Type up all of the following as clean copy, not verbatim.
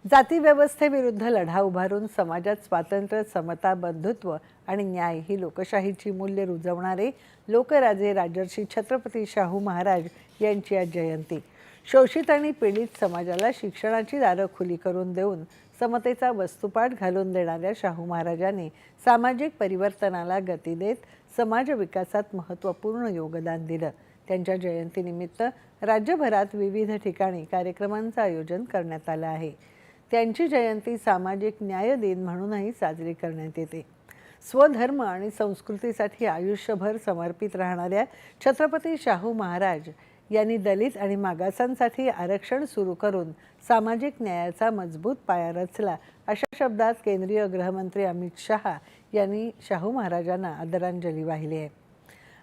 जातीव्यवस्थेविरुद्ध लढा उभारून समाजात स्वातंत्र्य, समता, बंधुत्व आणि न्याय ही लोकशाहीची मूल्य रुजवणारे लोकराजे राजर्षी छत्रपती शाहू महाराज यांची आज जयंती। शोषित आणि पीडित समाजाला शिक्षणाची दारं खुली करून देऊन समतेचा वस्तुपाठ घालून देणाऱ्या शाहू महाराजांनी सामाजिक परिवर्तनाला गती देत समाज विकासात महत्त्वपूर्ण योगदान दिलं। त्यांच्या जयंतीनिमित्त राज्यभरात विविध ठिकाणी कार्यक्रमांचं आयोजन करण्यात आलं आहे। त्यांची जयंती सामाजिक न्याय दिन म्हणूनही साजरी करण्यात येते। स्वधर्म आणि संस्कृतीसाठी आयुष्यभर समर्पित राहणाऱ्या छत्रपती शाहू महाराज यांनी दलित आणि मागासांसाठी आरक्षण सुरू करून सामाजिक न्यायाचा मजबूत पाया रचला, अशा शब्दात केंद्रीय गृहमंत्री अमित शहा यांनी शाहू महाराजांना आदरांजली वाहिली आहे।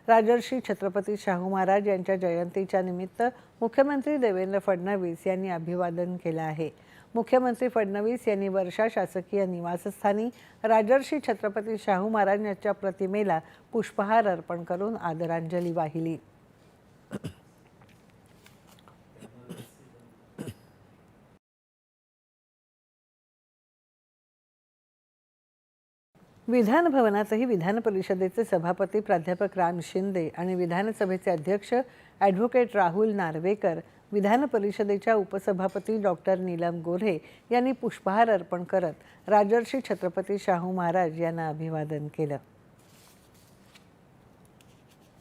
राजर्षी छत्रपती शाहू महाराज यांच्या जयंतीच्या निमित्त मुख्यमंत्री देवेंद्र फडणवीस यांनी अभिवादन केलं आहे। मुख्यमंत्री फडणवीस यांनी वर्षा शासकीय निवासस्थानी राजर्षी छत्रपती शाहू महाराज यांच्या प्रतिमेला पुष्पहार अर्पण करून आदरांजली वाहिली। विधान भवनातही विधान परिषदेचे सभापती प्राध्यापक राम शिंदे आणि विधानसभेचे अध्यक्ष ॲडव्होकेट राहुल नार्वेकर, विधान परिषदेच्या उपसभापती डॉक्टर नीलम गोऱ्हे यांनी पुष्पहार अर्पण करत राजर्षी छत्रपती शाहू महाराज यांना अभिवादन केलं।